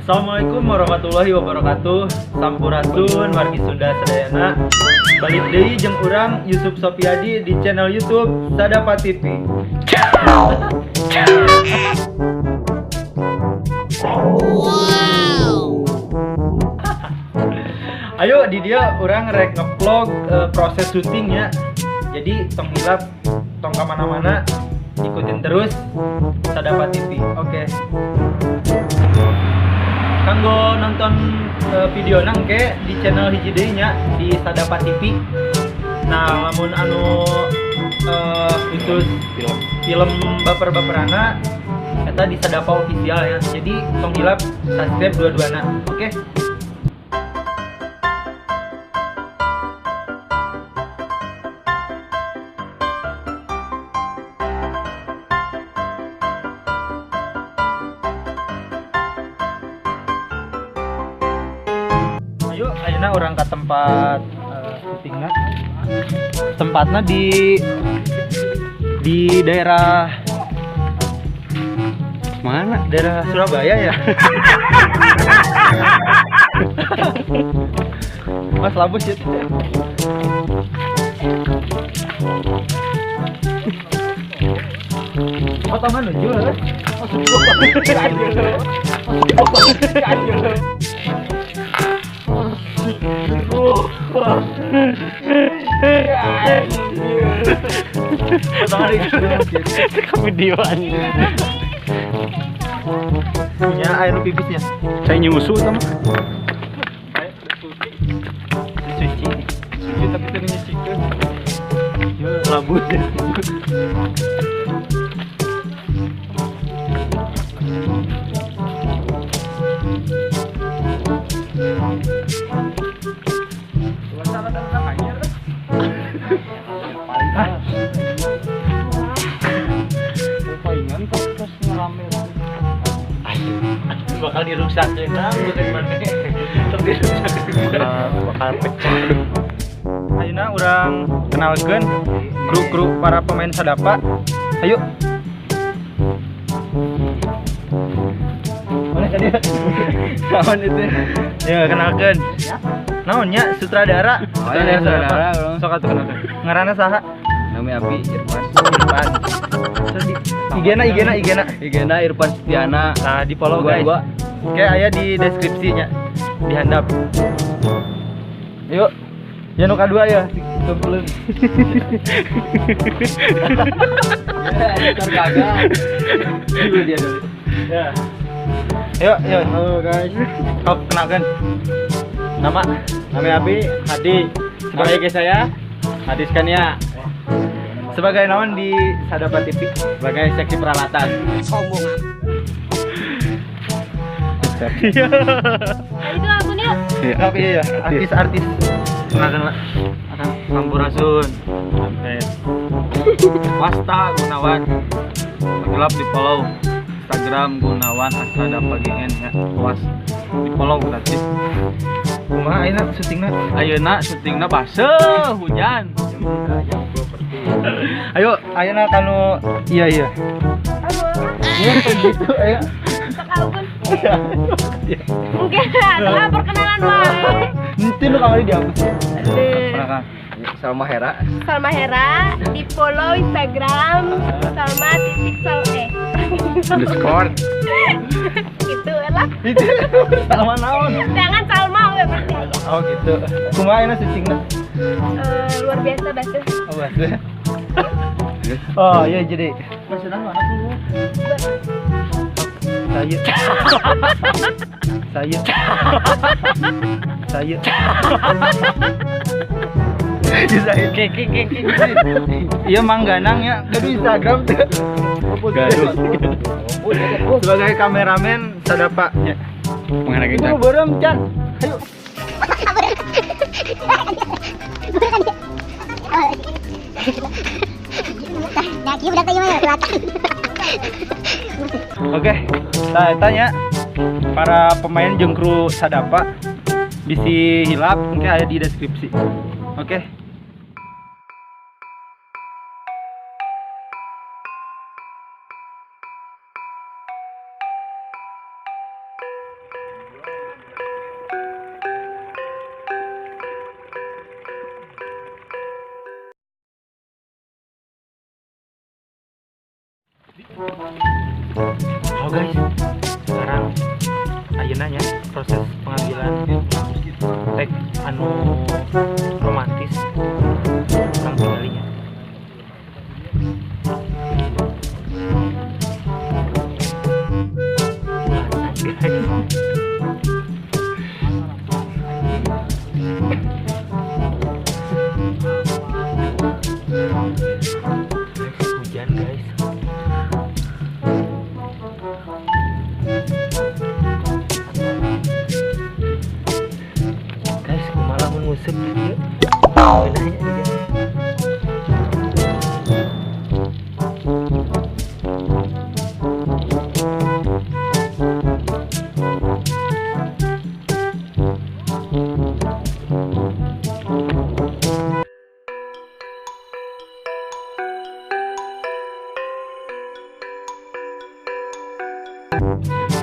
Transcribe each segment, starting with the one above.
Assalamualaikum warahmatullahi wabarakatuh. Sampurasun wargi Sunda Sadayana. Balik deui jeung urang Yusuf Sofiadi di channel YouTube Sadapa TV. Ayo di dia urang rek nge-vlog proses syutingnya. Jadi tong hilap, tong kemana-mana, ikutin terus Sadapa TV. Oke. Kanggo nonton video nangke di channel hiji deui nya di Sadapa TV. Nah, lamun anu khusus film baper-baperana eta di Sadapa official ya. Jadi tong hilap subscribe dua-duana. Oke. Ayo, ayeuna orang ke tempat syutingna. Tempatnya di daerah mana? Daerah Surabaya ya. Mas labus ya. Kota mana jual? Kevideoan punya air pipisnya saya nyusu sama suci tapi ternyata nyucikan labut bakal dirusak ya, bukan mana bakal pecah. Ayeuna urang kenalkeun grup para pemain Sadapa. Ayo. Mana tadi? Naon itu? Ya kenalkeun. Naonnya sutradara. Sutradara. Sok atuh kenalkeun. Ngaranna saha? Nami Abi Irfan. Igena Irfan Setiana. Nah, di follow guys. Oke, aya di deskripsinya. Dihandap. Yuk. Ya nu kadua ya. Tumpulun. Ya, tergagal. Dulu dia dulu. Ya. Yuk. Halo guys. Kau kenalkan. Nama Abi Hadi. Sebagai saya Hadi Skania. Sebagai naon di Sadapa TV, sebagai seksi peralatan. Sombongan. Iya. Itu akunnya. Iya. Artis. Kenalkan lah. Sampurasun. Wasta Gunawan. Gelap di follow. Instagram Gunawan Sadapa GN ya. Was di follow gratis. Kumaha ayeuna syutingna baseuh hujan. Ayo, ayeuna kanu iya. Iya gitu ayo. Sekalipun. Mungkin ada perkenalan wae. Nanti lu kali dihapus. Perkenalkan. Salma Hera Di follow Instagram Salma__ Itu lah. Itu sama naon. Jangan Salma we berarti. Oh gitu. Kumaha ayeuna syutingna? Luar biasa bahasa. Oh bahasa. Oh iya jadi. Maksudna mana dulu? Saya. Iya mangganang ya di Instagram tuh. Sebagai kameramen Sadapa ya. Mengenai Itu berem Chan. Ayo. Oke, nah tanya para pemain jeung kru Sadapa bisi hilap mungkin ada di deskripsi. Oke. Halo guys, sekarang ayeuna nya proses pengambilan tag anu romantis tentang tinggalnya. Hujan guys. Guys, malah mengusap dia. Bedanya dia.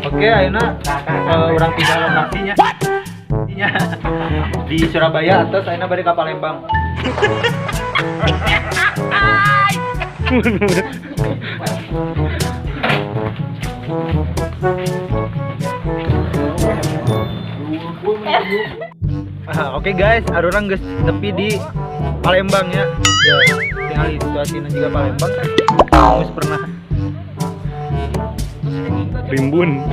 Oke, ayeuna urang pindah lokasinya. Iya. Di Surabaya atas ayeuna bade ka Palembang. Oke guys, arurang geus nepi di Palembang ya. Ya, tinggal di situasinya juga Palembang kan. Geus pernah rimbun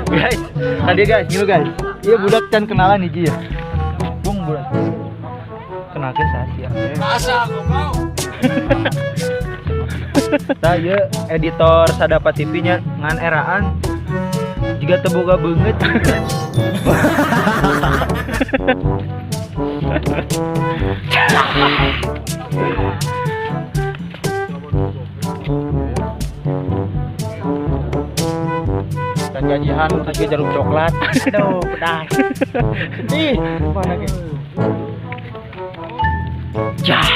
guys, tadi guys, gitu guys, iya budak can kenalan hiji ya bung budak kenalkan Sasya masa aku mau saya editor Sadapa TV nya ngan eraan juga terbuka banget. Dan gajian tapi jeruk coklat. Aduh, pedas. Ih, mana guys? Jah.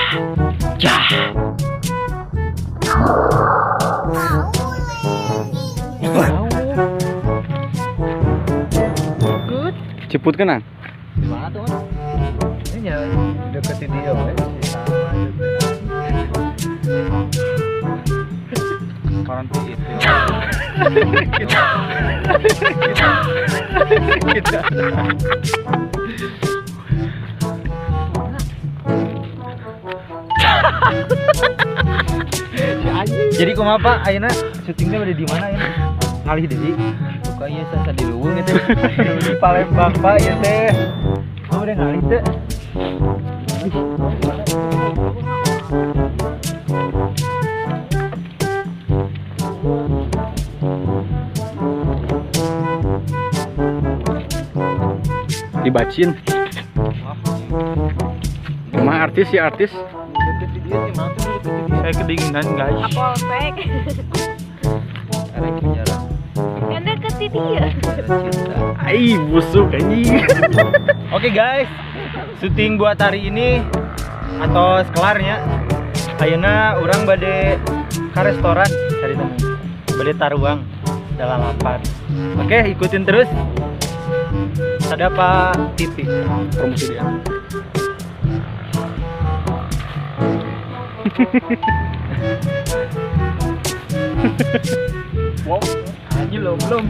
Good. Ceput kanan. Di mana tuh? Ini ya deketin dia, weh. Karanti itu. Kita. Jadi kumaha Pak? Ayeuna syutingnya udah di mana ya? Ngalih deui. Buka ieu sasa di Luwung itu. Di Palembang Pak ya teh. Oh udah ngalih teh. Dibacin. Emang artis ya artis? Saya kedinginan guys. Polsek. Arek penjara. Kan deket di dia. Ai, busuk anjing. Oke guys, syuting buat hari ini atau sekelarnya ayeuna urang bade ka restoran cari teman. Bade taruang dalam lapar. Oke, ikutin terus Sadapa TV promosi dia. Wow, anjir belum.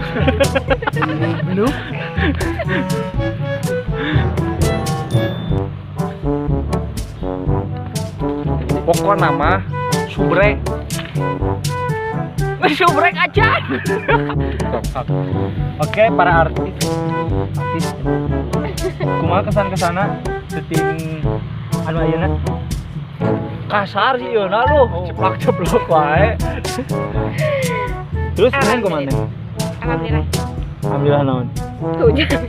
Pokok nama subrek. Subrek aja. Oke, para artis kumaha kesan-kesana syuting anu ayeuna? Kasar sih yeuna lu, ceplak-ceplok wae. Terus main kumaha? Alhamdulillah. Alhamdulillah naon? Hujan.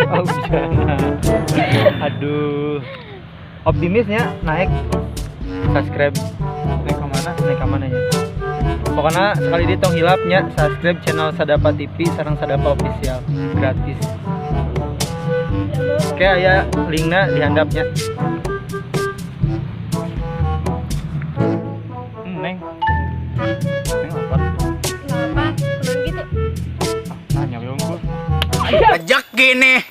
Oh, hujan. Aduh. Optimisnya naik subscribe. Naik ke mana ya? Pokoknya sekali ditong hilapnya subscribe channel Sadapa TV sareng Sadapa official gratis. Oke, aya linknya di handapnya. Neng apa? Kenapa? Senang gitu. Nanya yang gua. Ajak gini.